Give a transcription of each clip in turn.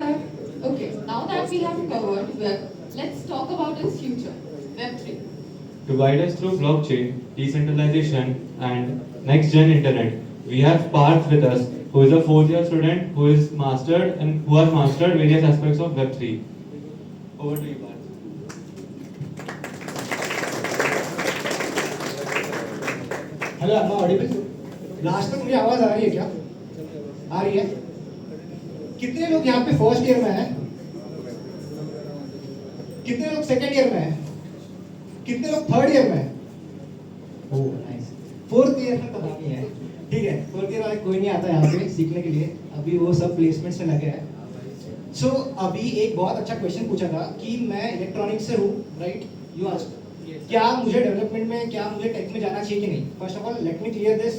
Okay, now that we have covered web, let's talk about its future, Web3. To guide us through blockchain, decentralization, and next-gen internet, we have Parth with us, who is a fourth-year student who has mastered various aspects of Web3. Over to you, Parth. Hello अम्मा Audible last तक मुझे आवाज आ रही है क्या? आ रही है? कितने लोग यहाँ पे फर्स्ट ईयर में हैं? कितने लोग सेकंड ईयर में हैं? कितने लोग थर्ड ईयर में हैं? Oh nice. फोर्थ ईयर में तो हम ही हैं। ठीक है, फोर्थ ईयर वाले कोई नहीं आता यहाँ पे सीखने के लिए, अभी वो सब प्लेसमेंट से लगे हैं। सो अभी एक बहुत अच्छा क्वेश्चन पूछा था कि मैं इलेक्ट्रॉनिक्स से हूँ, राइट? यू आस्क्ड क्या मुझे डेवलपमेंट में, क्या मुझे टेक में जाना चाहिए कि नहीं? First of all let me clear this,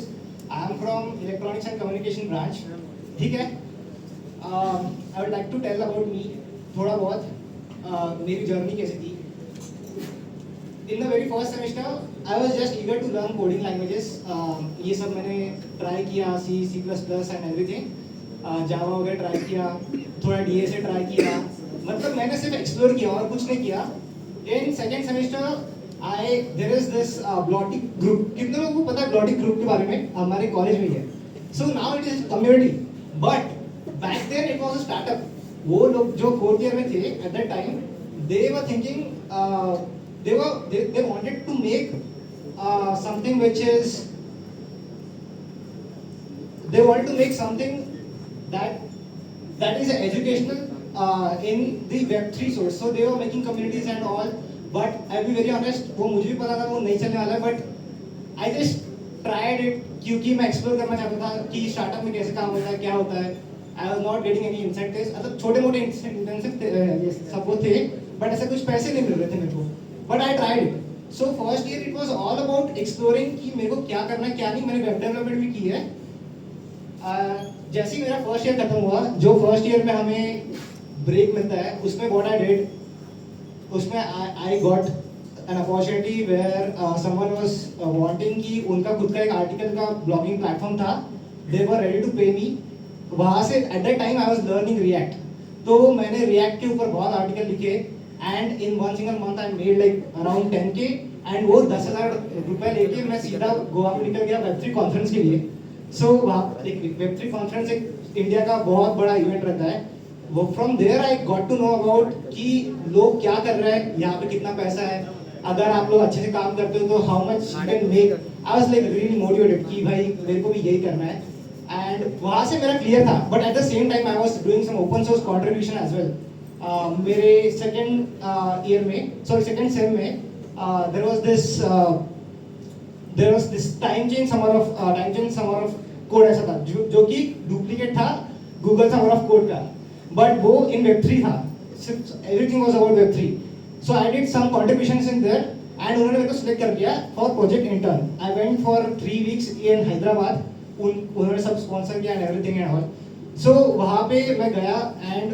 I am from electronics and communication branch. ठीक है, I would like to tell about me, थोड़ा बहुत मेरी जर्नी कैसी थी। In the very first semester I was just eager to learn coding languages. ये सब मैंने ट्राई किया, C plus plus and everything, Java वगैरह ट्राई किया, थोड़ा डीएसए ट्राई किया, मतलब मैंने सिर्फ एक्सप्लोर किया और कुछ नहीं किया। In second semester there is this blotic group. कितने लोगों को पता है ब्लॉटिक ग्रुप के बारे में? हमारे कॉलेज में ही है। So now it is community, but back then it was a startup. वो लोग जो फोर्थ ईयर में थे at that time, they were thinking, they wanted to make something which is, they wanted to make something that is educational in the Web3 source. So they were making communities and all, but I'll be very honest, वो मुझे भी पता था वो नहीं चलने वाला है, but I just tried it क्योंकि मैं एक्सप्लोर करना चाहता था कि स्टार्टअप में कैसे काम होता है, क्या होता है। I was not getting any incentives, मतलब छोटे मोटे इंसेंटिव सब वो थे, बट ऐसे कुछ पैसे नहीं मिल रहे थे मेरे को, but I tried it. So first year it was all about exploring कि मेरे को क्या करना है क्या नहीं। मैंने वेब डेवलपमेंट भी की है। जैसे ही मेरा फर्स्ट ईयर खत्म हुआ, जो फर्स्ट ईयर में हमें ब्रेक मिलता है, उसमें व्हाट आई डिड, उसमें I got an opportunity where someone was wanting कि उनका खुद का एक आर्टिकल का ब्लॉगिंग प्लेटफॉर्म था, दे वर रेडी टू पे मी। वहाँ से eight that time I was learning react, तो मैंने रिएक्ट के ऊपर बहुत आर्टिकल लिखे and in one single month I made like around 10K। And वो 10,000 रुपए लेके मैं सीधा गोवा में निकल गया वेब3 कॉन्फ्रेंस के लिए। सो वहाँ वेब3 कॉन्फ्रेंस एक इंडिया का बहुत बड़ा इवेंट रहता है। वो from there I got to know about कि लोग क्या कर रहे हैं, यहाँ पे कितना पैसा है, अगर आप लोग अच्छे से काम करते हो तो how much you can make. I was like really motivated कि भाई मेरे को भी यही करना है। एंड वहाँ से मेरा क्लियर था, but at the same time I was doing some open source contribution as well. मेरे सेकंड ईयर में, सॉरी सेकंड सेम में, there was this time change summer of code ऐसा था जो कि डुप्लीकेट था गूगल समर ऑफ कोड का, but वो इन वेब3 था, सिर्फ एवरीथिंग वाज अबाउट वेब3। So I did some contributions in there and उन्होंने मेरे को सिलेक्ट कर दिया for project intern. I went for 3 weeks in Hyderabad, उन्होंने सब स्पॉन्सर किया एंड एवरीथिंग एंड ऑल। सो वहाँ पे मैं गया and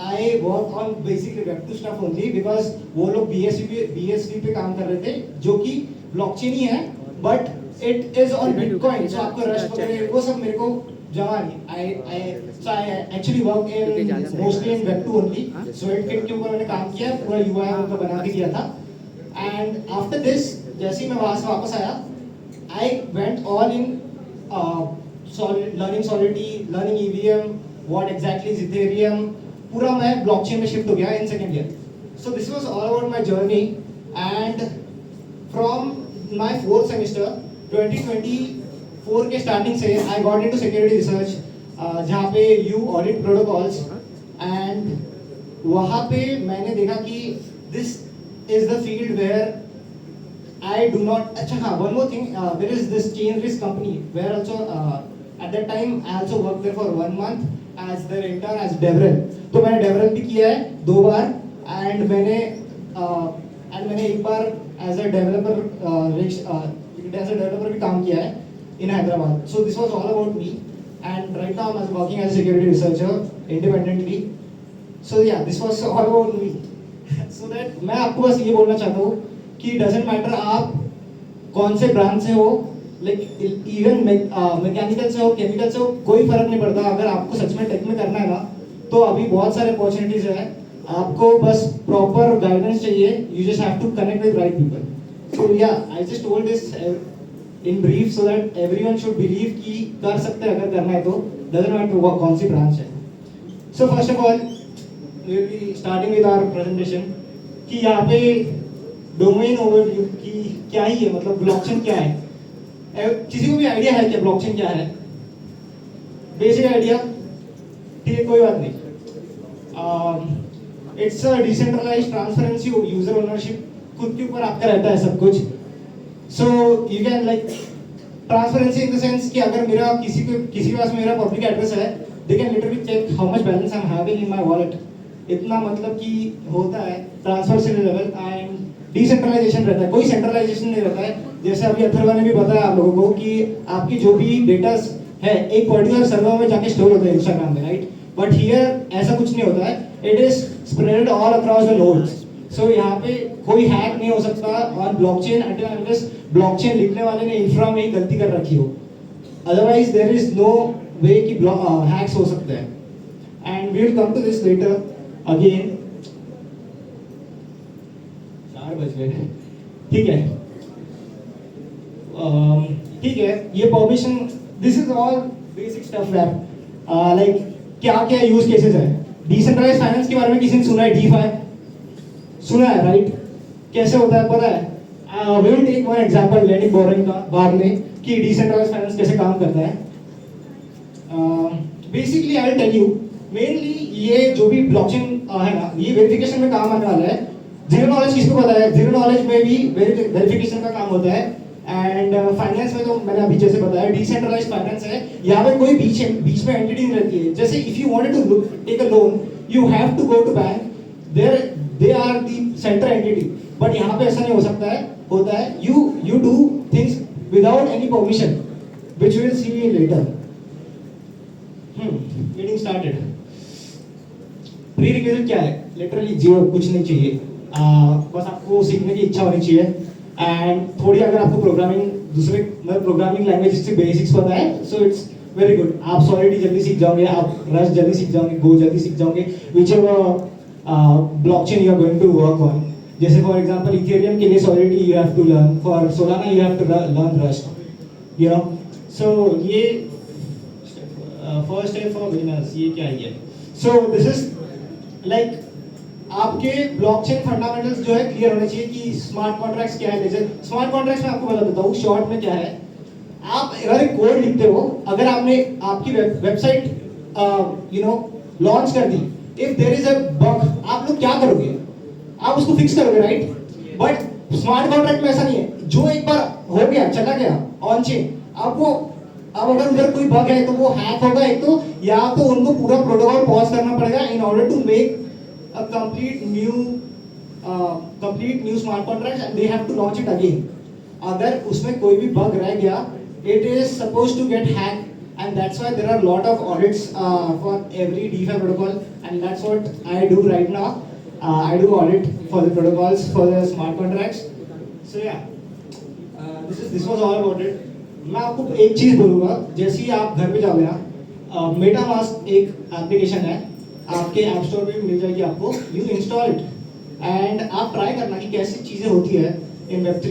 I work on basically Web2 stuff only because वो लोग BSV पे काम कर रहे थे जो कि ब्लॉकचेन ही है, but it is on Bitcoin, so आपको रश वगैरह वो सब मेरे को जमा नहीं। So I actually work in mostly in Web2 only। SweatKit के ऊपर मैंने काम किया, पूरा UI उनका बना के दिया था। And after this जैसे ही मैं वहाँ से वापस आया, I went all in learning Solidity, learning EVM, what exactly is Ethereum, पूरा मैं ब्लॉकचेन में शिफ्ट हो गया in second year. So this was all about my journey and from my fourth semester 2024 के स्टार्टिंग से I got into security research, जहाँ पे you audit protocols. And वहाँ पे मैंने देखा कि this is the field where I do not, अच्छा हाँ one more thing, there is this chain risk company where also at that time I also work there for 1 month as their intern as Devrel। तो मैंने Devrel भी किया है 2 बार and मैंने एक बार as a developer भी काम किया है in Hyderabad. So this was all about me and right now I am working as a security researcher independently. So yeah this was all about me. So that मैं आपको बस ये बोलना चाहता हूँ कि डजंट मैटर आप कौन से ब्रांच से हो, लाइक इवन मैकेनिकल से हो, केमिकल से हो, कोई फर्क नहीं पड़ता। अगर आपको सच में टेक में करना है ना, तो अभी बहुत सारे अपॉर्चुनिटीज है, आपको बस प्रॉपर गाइडेंस चाहिए, you just have to connect with right people. So yeah I just told this in brief so that everyone should believe कि कर सकते हैं, अगर करना है तो, डजंट मैटर कौन सी ब्रांच है। So first of all we will be starting with our presentation कि यहाँ पे डोमेन ओवरव्यू की क्या ही है, मतलब ब्लॉकचेन क्या है। किसी को भी आइडिया है क्या ब्लॉकचेन क्या है? बेसिक आइडिया, ठीक है कोई बात नहीं। It's a decentralized transparency user ownership, खुद के ऊपर आपका रहता है सब कुछ। So you can like transparency in the sense कि अगर मेरा किसी के पास मेरा पब्लिक एड्रेस है, they can literally check how much balance I am having in my wallet. इतना मतलब कि होता है ट्रांसफर लेवल एंड डिसेंट्रलाइजेशन रहता है, कोई सेंट्रलाइजेशन नहीं रहता है। जैसे अभी अथर्वा ने भी बताया आप लोगों को कि आपकी जो भी डेटा है एक पर्टिकुलर सर्वर में जाके स्टोर होता है इंस्टाग्राम में, राइट? बट हियर ऐसा कुछ नहीं होता है, it is spread all across the nodes. So यहाँ पे कोई हैक नहीं हो सकता on blockchain until unless blockchain लिखने वाले ने इंफ्रा में ही गलती कर रखी हो, otherwise there is no way कि हैक्स हो सकते हैं। And we will come to this later again. 4 बज गए, ठीक है। ठीक है, ये permission, this is all basic stuff यार। लाइक क्या क्या यूज केसेस है। डिसेंट्रलाइज्ड फाइनेंस के बारे में किसी ने सुना है? डीफाई सुना है, राइट? कैसे होता है पता है? We will take one example lending borrowing का बाद में कि डिसेंट्रलाइज्ड फाइनेंस कैसे काम करता है। Basically I will tell you, mainly ये जो भी ब्लॉकचेन है ना, ये वेरिफिकेशन में काम आने वाला है। जीरो नॉलेज किसको पता है? जीरो नॉलेज में भी वेरिफिकेशन का काम होता है। एंड फाइनेंस में तो मैंने अभी जैसे बताया डिसेंट्रलाइज्ड फाइनेंस है, यहाँ पे कोई बीच में एंटिटी नहीं रहती है। जैसे if you wanted to take a loan, you have to go to bank, there they are the center entity. But यहाँ पे ऐसा नहीं हो सकता है, होता है you do things without any permission, which we will see later. Getting started. Prerequisite क्या है? लिटरली जीरो, कुछ नहीं चाहिए। बस आपको सीखने की इच्छा होनी चाहिए एंड थोड़ी अगर आपको प्रोग्रामिंग दूसरे मतलब प्रोग्रामिंग लैंग्वेज से बेसिक्स पता है, सो इट्स वेरी गुड। आप सॉलिडिटी जल्दी सीख जाओगे, आप रस्ट जल्दी सीख जाओगे, गो जल्दी सीख जाओगे, whichever blockchain you are going to work on. जैसे फॉर एग्जांपल इथेरियम के लिए Solidity you have to learn, for Solana you have to learn Rust, you know. So ये फर्स्ट स्टेप फॉर बिगिनर्स, ये क्या है? So this is like आपके blockchain fundamentals जो है क्लियर होने चाहिए कि स्मार्ट कॉन्ट्रैक्ट्स क्या है। जैसे स्मार्ट कॉन्ट्रैक्ट्स में आपको बता देता हूँ शॉर्ट में क्या है। आप अगर एक कोड लिखते हो, अगर आपने आपकी वेबसाइट यू नो लॉन्च कर दी, if there is a bug, आप लोग क्या करोगे? आप उसको फिक्स करोगे, राइट? बट स्मार्ट कॉन्ट्रैक्ट में ऐसा नहीं है। जो एक बार हो गया, चला गया ऑन चेन, आपको अब अगर उधर कोई बग है तो वो हैक होगा एक तो, या तो उनको पूरा प्रोटोकॉल पॉज करना पड़ेगा in order to make a complete new smart contract and they have to launch it again. अगर उसमें कोई भी bug रह गया, it is supposed to get hacked and that's why there are a lot of audits for every DeFi protocol and that's what I do right now. I do audit for the protocols for the smart contracts. So yeah, this was all about it. मैं आपको एक चीज बोलूँगा, जैसे ही आप घर पे जाओगे ना, मेटामास्क एक एप्लीकेशन है, आपके ऐप स्टोर पे भी मिल जाएगी आपको, यू इंस्टॉल इट एंड आप ट्राई करना कि कैसी चीज़ें होती है इन Web3।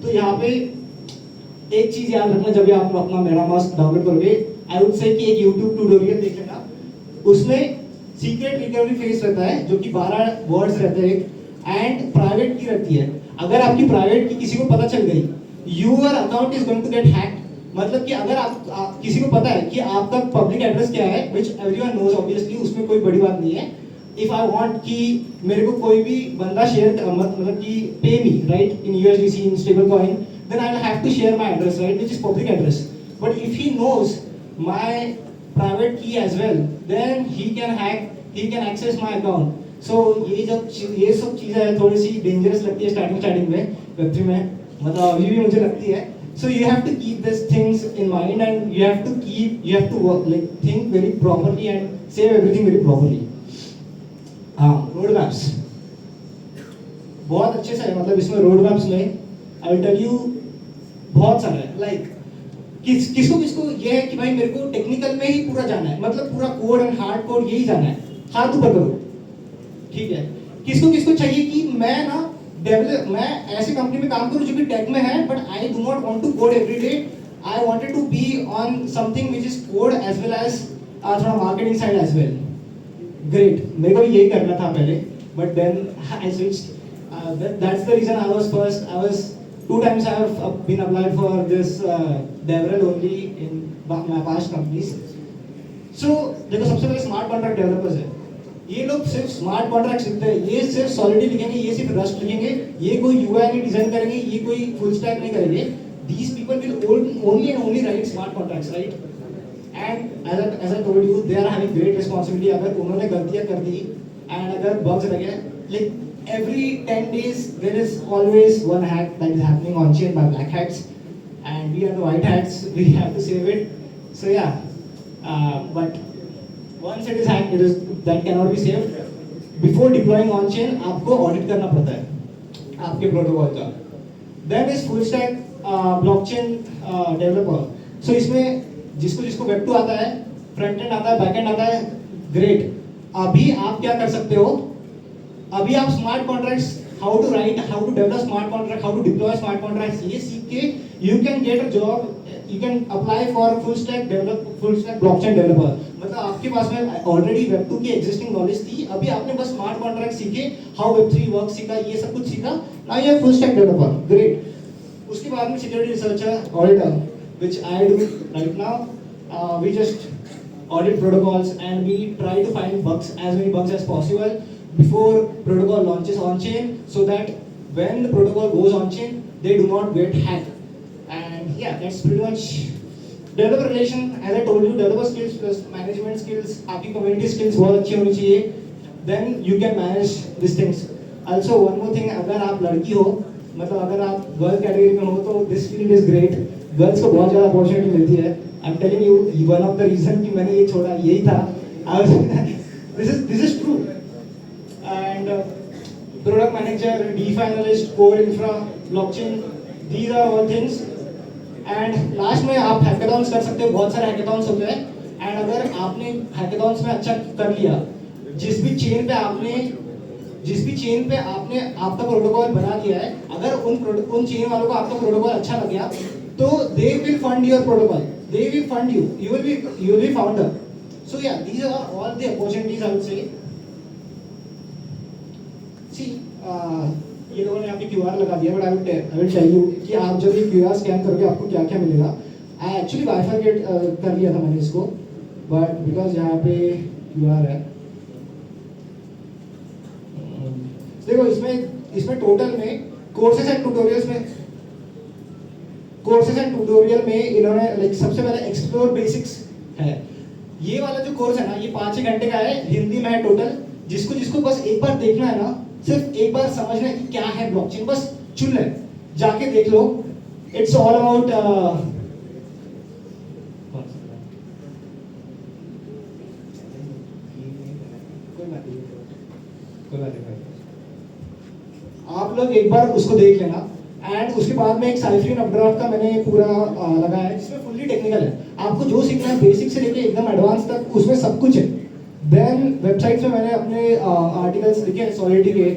तो यहाँ पे एक चीज़ याद रखना, जब भी आप अपना मेटामास्क डाउनलोड करोगे, आई वुड से कि एक यूट्यूब ट्यूटोरियल देख लेना, उसमें सीक्रेट रिकवरी फेस रहता है जो कि 12 वर्ड्स रहते हैं एंड प्राइवेट की रहती है। अगर आपकी प्राइवेट की किसी को पता चल गई, your account is going to get hacked. मतलब कि अगर आप किसी को पता है कि आपका पब्लिक एड्रेस क्या है, व्हिच एवरीवन नोज ऑब्वियसली, उसमें कोई बड़ी बात नहीं है। इफ आई वांट कि मेरे को कोई भी बंदा शेयर मतलब कि pay me right in USDC in stable coin, then I will have to share my address, right, which is public address. But if he knows my private key as well, then he can access my account. So ये सब चीजें थोड़ी सी dangerous लगती है starting में Web3 में, मतलब अभी भी मुझे लगती है। So you have to keep these things in mind and you have to work, like think very properly and save everything very properly. Road maps बहुत अच्छे से है, मतलब इसमें रोड मैप्स में आई विल टेल यू बहुत सारा है। लाइक किसको ये है कि भाई मेरे को टेक्निकल में ही पूरा जाना है, मतलब पूरा कोड एंड हार्ड कोड यही जाना है, हाथ ऊपर करो, ठीक है। किसको किसको चाहिए कि मैं ना डेवलप, मैं ऐसी कंपनी में काम करूं जो कि टेक में है, but I do not want to code every day, I wanted to be on something which is code as well as थोड़ा marketing side as well. Great, मेरे को यही करना था पहले, but then I switched. That's the reason I was 2 times I have been applied for this DevRel only in my past companies. So देखो, सबसे पहले स्मार्ट कॉन्ट्रैक्ट डेवलपर्स है, ये लोग सिर्फ स्मार्ट कॉन्ट्रैक्ट लिखते हैं, ये सिर्फ सॉलिडली लिखेंगे, ये सिर्फ रस्ट लिखेंगे, ये कोई यूआई नहीं डिजाइन करेंगे, ये कोई फुल स्टैक नहीं करेंगे। These people will only and only write smart contracts, right? And as I told you, they are having great responsibility। अगर उन्होंने गलतियां कर दी and अगर bugs लगे, like every 10 days there is always one hack that is happening on chain by black hats, and we are the white hats, we have to save it। So yeah, but once it is hacked, that cannot be saved। Before deploying on chain आपको audit करना पड़ता है आपके protocol का। Then is full stack blockchain developer। So इसमें जिसको जिसको web 2 आता है, फ्रंट एंड आता है, बैक एंड आता है, ग्रेट। अभी आप क्या कर सकते हो, अभी आप smart contracts, how to write, how to develop smart contract, how to deploy smart contracts, ये सीख के you can get a job, you can apply for full stack blockchain developer. मतलब आपके पास में ऑलरेडी वेब 2 की एग्जिस्टिंग नॉलेज थी, अभी आपने बस स्मार्ट कॉन्ट्रैक्ट सीखे, हाउ वेब 3 वर्क सीखा, ये सब कुछ सीखा, now you are full stack developer, great. उसके बाद में security researcher, auditor, which I do right now. We just audit protocols and we try to find bugs, as many bugs as possible before protocol launches on chain, so that when the protocol goes on chain they do not get hacked। And yeah, that's pretty much developer relation। as I told you, developer skills plus management skills, आपकी community skills बहुत अच्छी होनी चाहिए, then you can manage these things। Also one more thing, अगर आप लड़की हो, मतलब अगर आप गर्ल कैटेगरी में हो, तो this field is great, girls को बहुत ज़्यादा अपॉर्चुनिटी मिलती है। I'm telling you, one of the reason कि मैंने ये छोड़ा यही था। This is true। And product manager, DeFi analyst, core infra, blockchain, these are all things। And last में आप hackathons कर सकते हो, बहुत सारे hackathons होते हैं। And अगर आपने hackathons में अच्छा कर लिया, जिस भी चेन पे आपने आपका प्रोटोकॉल बना दिया है, अगर उन चेन वालों को आपका प्रोटोकॉल अच्छा लग गया, तो they will fund your protocol, they will fund you, you will be founder। So yeah, these are all the opportunities I would say। See, ये लोगों ने आपकी QR लगा दिया, but I will tell you कि आप जब ये QR स्कैन करोगे आपको क्या क्या मिलेगा। I actually bifurcate कर लिया था मैंने इसको, but because यहाँ पे QR है, देखो इसमें टोटल में कोर्सेज एंड ट्यूटोरियल में इन्होंने लाइक सबसे पहले एक्सप्लोर बेसिक्स है। ये वाला जो कोर्स है ना, ये 5-6 घंटे का है, हिंदी में है टोटल। जिसको बस एक बार देखना है ना, सिर्फ एक बार समझना है कि क्या है ब्लॉकचेन, बस चुन ले, जाके देख लो। इट्स ऑल अबाउट आप लोग एक बार उसको देख लेना। एंड उसके बाद में एक साइफरिन अपड्राफ्ट का मैंने पूरा लगाया है, जिसमें फुल्ली टेक्निकल है, आपको जो सीखना है बेसिक से लेके एकदम एडवांस तक उसमें सब कुछ है। देन वेबसाइट्स में मैंने अपने आर्टिकल्स लिखे हैं सॉलिडिटी के,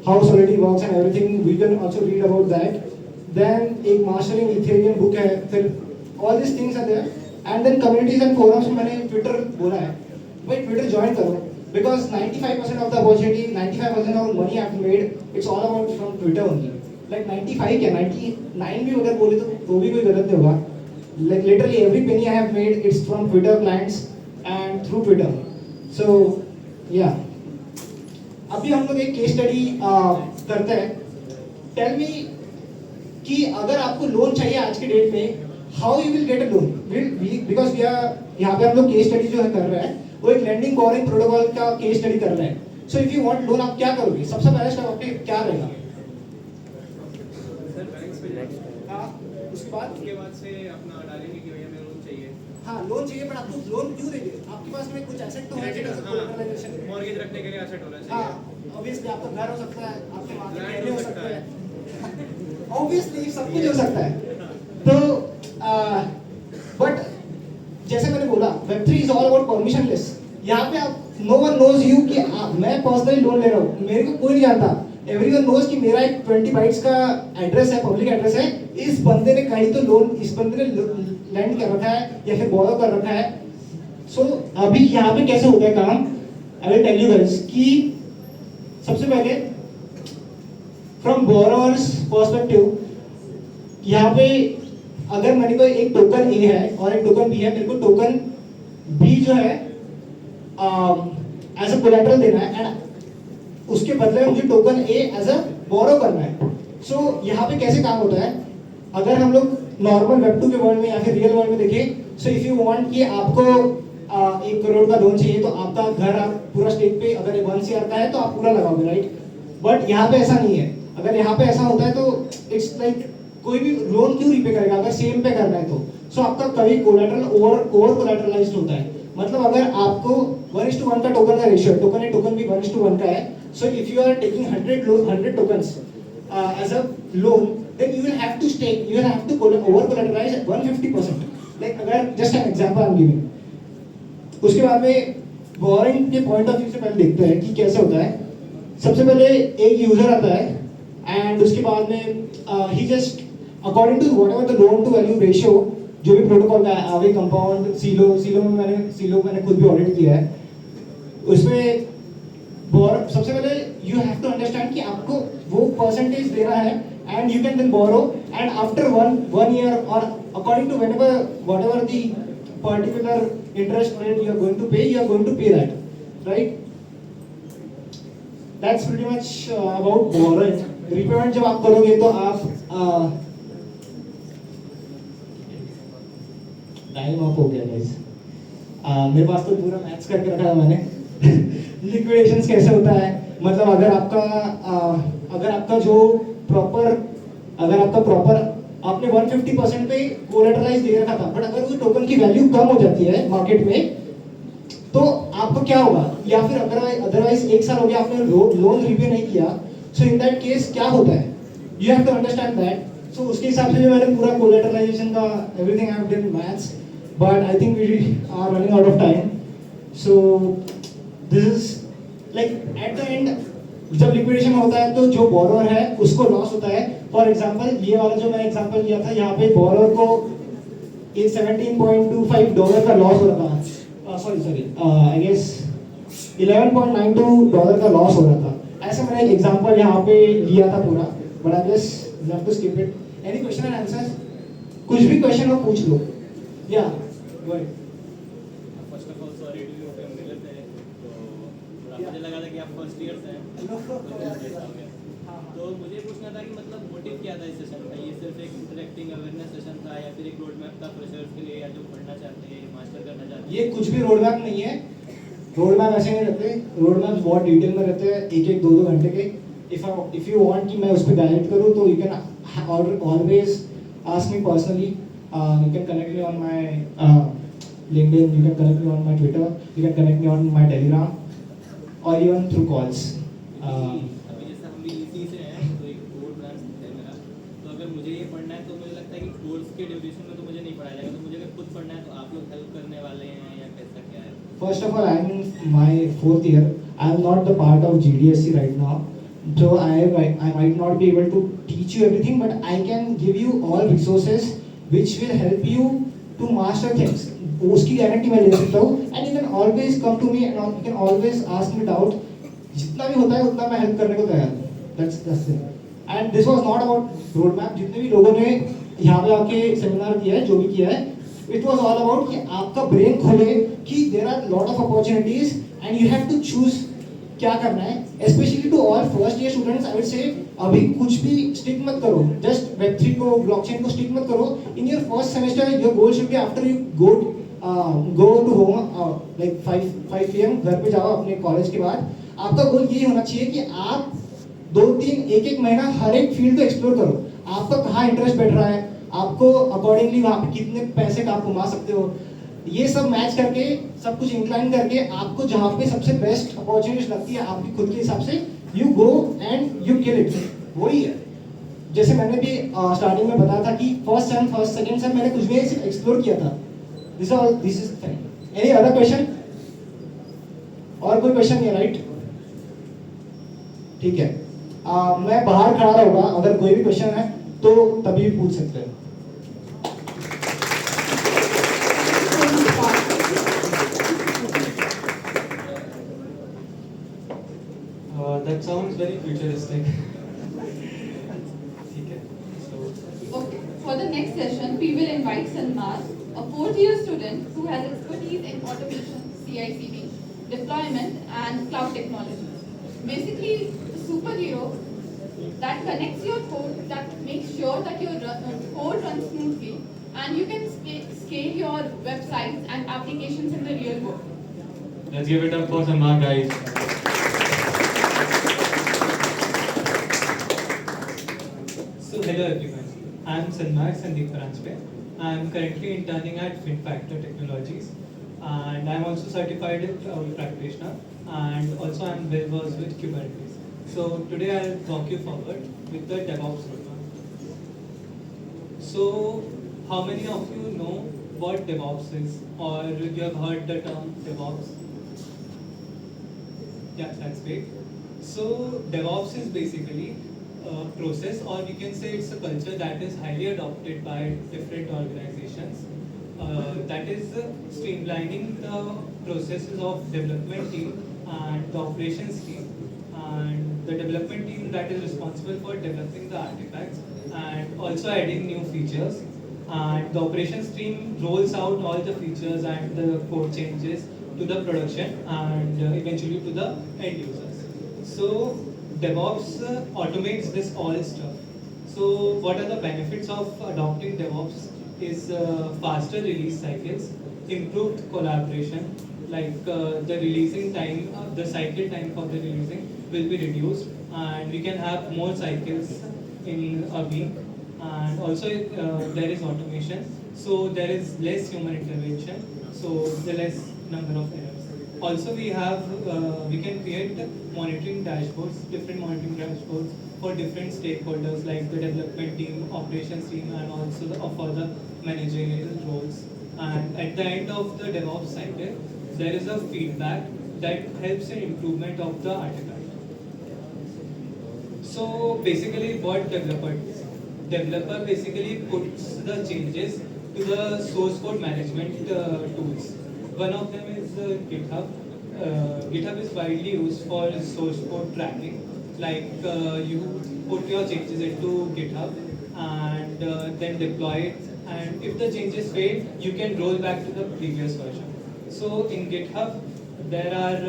how solidity works and everything, we can also read about that. Then एक मास्टरिंग इथेरियम बुक है, फिर all this things are there. And then communities and forums में मैंने ट्विटर बोला है, भाई ट्विटर ज्वाइन करो, because 95% of the opportunity, 95% of money I've made, it's all about from Twitter only। Like 95 क्या 99 भी अगर बोले तो भी कोई गलत नहीं होगा। Like literally every penny I have made, it's from Twitter clients and through Twitter। So yeah, अभी हम लोग एक केस स्टडी करते हैं। Tell me कि अगर आपको लोन चाहिए आज के डेट में, how you will get a loan? Because we are यहाँ पे हम लोग केस स्टडी जो है कर रहे हैं, वो एक लेंडिंग बोरिंग प्रोटोकॉल का केस स्टडी कर रहे हैं। सो इफ यू वांट लोन, आप क्या करोगे? सबसे पहला स्टेप आपके क्या रहेगा? उसके बाद से अपना डालेंगे कि भैया मेरे लोन चाहिए। हाँ, लोन चाहिए, पर आपको लोन क्यों देंगे? आपके पास में कुछ एसेट तो है, मॉर्गेज रखने के लिए एसेट होना चाहिए। हाँ, ऑब्वियसली आपका घर हो सकता है, आपके मार्केट लैंड हो सकता है, ऑब्वियसली सब कुछ हो सकता है। तो बट जैसे मैंने बोला, Web3 is all about permissionless. यहाँ पे आप नो वन नोज यू कि मैं पर्सनली लोन ले रहा हूँ, मेरे को कोई नहीं जानता। एवरीवन नोज कि मेरा एक 20 बाइट्स का एड्रेस है, पब्लिक एड्रेस है, इस बंदे ने कहीं तो लोन, इस बंदे ने लैंड कर रखा है या फिर बोरो कर रखा है। सो अभी यहाँ पे कैसे होता है काम, I will tell you guys कि सबसे पहले फ्रॉम बोरोवर्स पर्सपेक्टिव, यहाँ पे अगर मेरे को एक टोकन ए है और एक टोकन बी है, मेरे को टोकन बी जो है एज अ कोलैटरल देना है एंड उसके बदले में मुझे टोकन ए एज अ बोरो करना है। सो यहाँ पे कैसे काम होता है, अगर हम लोग नॉर्मल वेब 2 के वर्ल्ड में या फिर रियल वर्ल्ड में देखें, सो इफ यू वांट कि आपको 1 करोड़ का लोन चाहिए तो आपका घर आप पूरा स्टेट पे अगर 1 CR का है तो आप पूरा लगाओगे, राइट। बट यहाँ पे ऐसा नहीं है। अगर यहाँ पे ऐसा होता है तो इट्स लाइक कोई भी लोन क्यों रीपे करेगा अगर सेम पे करना है तो। सो आपका कभी कोलैटरल ओवर कोलैटरलाइज्ड होता है। मतलब अगर आपको 1:1 का टोकन का रेशियो है, टोकन ए टोकन भी 1:1 का है, so if you are taking 100 tokens as a loan, then you will have to stake, you will have to over collateralize 150%. Like अगर just an example I'm giving. उसके बाद में boring के point of view से पहले देखते हैं कि कैसे होता है। सबसे पहले एक यूजर आता है एंड उसके बाद में ही just according to whatever the loan to value ratio, जो भी प्रोटोकॉल का है, आवे कंपाउंड, सीलो में मैंने खुद भी ऑडिट किया है। उसमें सबसे पहले यू हैव टू अंडरस्टैंड कि आपको वो परसेंटेज दे रहा है and you can then borrow and after one year और according to whatever the particular interest rate you are going to pay that, right? That's pretty much about borrowing. Repayment जब आप करोगे तो आप टाइम ऑफ हो गया guys. मेरे पास तो पूरा मैथ्स करके रखा है मैंने। लिक्विडेशंस कैसे होता है, मतलब अगर आपका जो प्रॉपर आपने 150% पे कोलैटरलाइज दे रखा था, बट अगर उस टोकन की वैल्यू कम हो जाती है मार्केट में तो आपको क्या होगा, या फिर अदरवाइज 1 साल हो गया आपने लोन रिपे नहीं किया, सो इन दैट केस क्या होता है, you have to understand that. So उसके हिसाब से मैंने पूरा कोलैटरलाइजेशन का everything I have done maths, but I think we are running out of time. So this is like at the end जब लिक्विडेशन होता है तो जो बोरोअर है उसको लॉस होता है। फॉर एग्जांपल ये वाला जो मैंने एग्जांपल लिया था, यहाँ पे बोरोअर को ये $17.25 का लॉस हो रहा था, सॉरी आई गेस $11.92 का लॉस हो रहा था। ऐसा मैंने एक एग्जांपल यहाँ पे लिया था पूरा, but I guess you have to skip it. Any question and answer, कुछ भी क्वेश्चन हो पूछ लो। या go ahead. First of all sorry to you पे मिले थे तो मुझे लगा था कि आप फर्स्ट ईयर से हैं तो मुझे पूछना था कि मतलब मोटिव क्या था इस सेशन का, ये सिर्फ एक इंटरेक्टिंग अवेयरनेस सेशन था या फिर एक रोड मैप था फ्रेशर्स के लिए या जो पढ़ना चाहते हैं मास्टर करना चाहते हैं? ये कुछ भी रोड मैप नहीं है, रोड मैप ऐसे नहीं रहते, रोड मैप बहुत डिटेल में रहते हैं, एक 2-2 घंटे के। इफ यू वांट कि मैं उस पर गाइड करूँ तो you can always ask me personally, you can connect me on my LinkedIn, you can connect me on my Twitter, you can connect me on my Telegram or even through calls. अभी जैसे हम भी इसी से हैं तो एक code plan है मेरा, तो अगर मुझे ये पढ़ना है तो मुझे लगता है कि कोर्स के ड्यूरेशन में तो मुझे नहीं पढ़ाया जाएगा, तो मुझे अगर खुद पढ़ना है तो आप लोग हेल्प करने वाले हैं या कैसा क्या है? First of all, I am in my 4th year. I am not the part of GDSC right now, so I might not be able to teach you everything, but I can give you all resources which will help you to master things. उसकी guarantee मैं ले सकता हूँ, and you can always come to me and you can always ask me doubt. जितना भी होता है उतना मैं हेल्प करने को तैयार हूँ। That's it. And this was not about road map. जितने भी लोगों ने यहाँ पे आके सेमिनार किया है, जो भी किया है, it was all about कि आपका ब्रेन खोले कि there are lot of opportunities and you have to choose क्या करना है। Especially to all first year students, I would say अभी कुछ भी stick मत करो, just Web3 को, blockchain को stick मत करो। In your first semester, your goal should be after you go to home like 5 PM घर पे जाओ अपने कॉलेज के बाद, आपका गोल यही होना चाहिए कि आप 2-3 एक महीना हर एक फील्ड को एक्सप्लोर करो। आपका कहाँ इंटरेस्ट बैठ रहा है, आपको अकॉर्डिंगली वहाँ पे कितने पैसे का आप कमा सकते हो, ये सब मैच करके सब कुछ इंक्लाइन करके आपको जहाँ पे सबसे बेस्ट अपॉर्चुनिटीज लगती है आपकी खुद के हिसाब से, you go and you kill it. वही है जैसे मैंने भी स्टार्टिंग में बताया था कि फर्स्ट सेकंड सेम मैंने कुछ भी एक्सप्लोर किया था। This is thing. Any other question? और कोई क्वेश्चन नहीं है राइट? ठीक है, मैं बाहर खड़ा रहूंगा, अगर कोई भी क्वेश्चन है तो तभी पूछ सकते हैं। That sounds very futuristic. Okay. So, Okay, for the next session, we will invite Salman, a fourth-year student who has expertise in automation, CI/CD, deployment, and cloud technology. Basically, a superhero that connects your code, that makes sure that your code runs smoothly, and you can scale your websites and applications in the real world. let's give it up for Salman, guys. So hello everyone, I am Sandeep Paranjpe. I am currently interning at FinFactor Technologies, and I am also certified cloud practitioner, and also I am well versed with Kubernetes. So today I will walk you forward with the DevOps roadmap. So how many of you know what DevOps is, or you have heard the term DevOps? Yeah, that's great. So DevOps is basically process, or we can say it's a culture that is highly adopted by different organizations, that is streamlining the processes of development team and the operations team, and the development team that is responsible for developing the artifacts and also adding new features, and the operations team rolls out all the features and the code changes to the production and eventually to the end users. So DevOps automates this all stuff. So what are the benefits of adopting DevOps is faster release cycles, improved collaboration, like the releasing time, the cycle time for the releasing will be reduced, and we can have more cycles in a week, and also there is automation, so there is less human intervention, so the less number of errors. Also, we can create monitoring dashboards, different monitoring dashboards for different stakeholders like the development team, operations team, and also for the managerial roles. And at the end of the DevOps cycle, there is a feedback that helps in improvement of the artifact. So basically, what developer basically puts the changes to the source code management tools. One of them is GitHub. GitHub is widely used for source code tracking. Like you put your changes into GitHub and then deploy it. And if the changes fail, you can roll back to the previous version. So in GitHub, there are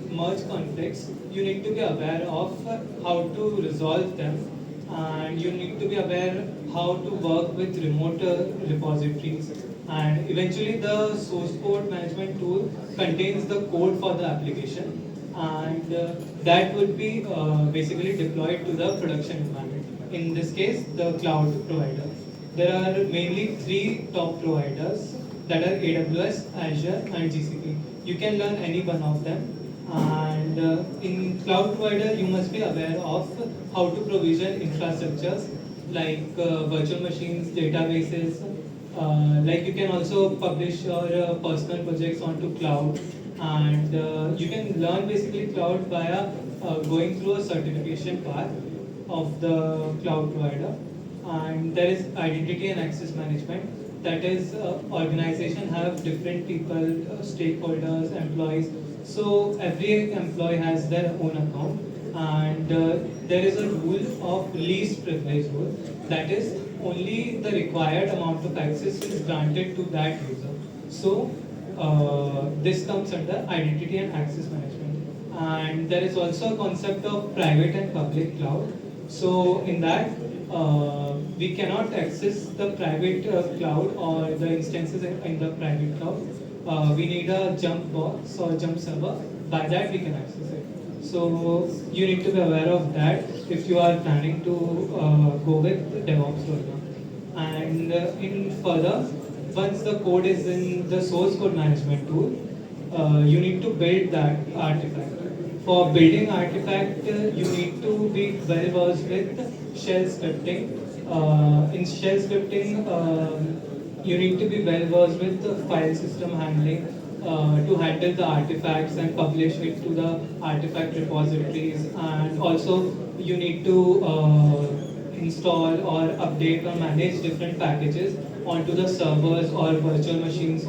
merge conflicts. You need to be aware of how to resolve them, and you need to be aware how to work with remote repositories, and eventually the source code management tool contains the code for the application, and that would be basically deployed to the production environment. In this case, the cloud provider. There are mainly three top providers, that are AWS, Azure, and GCP. You can learn any one of them. And in cloud provider, you must be aware of how to provision infrastructures like virtual machines, databases. Like you can also publish your personal projects onto cloud, and you can learn basically cloud via going through a certification path of the cloud provider. And there is identity and access management. That is, organization have different people, stakeholders, employees. So every employee has their own account, and there is a rule of least privilege rule. That is, only the required amount of access is granted to that user. So this comes under identity and access management. And there is also a concept of private and public cloud. So in that, we cannot access the private cloud or the instances in the private cloud. We need a jump box or jump server. By that we can access it. So you need to be aware of that if you are planning to go with the DevOps roadmap. And in further, once the code is in the source code management tool, you need to build that artifact. For building artifact, you need to be well versed with shell scripting. In shell scripting, you need to be well versed with the file system handling, to handle the artifacts and publish it to the artifact repositories, and also you need to install or update or manage different packages onto the servers or virtual machines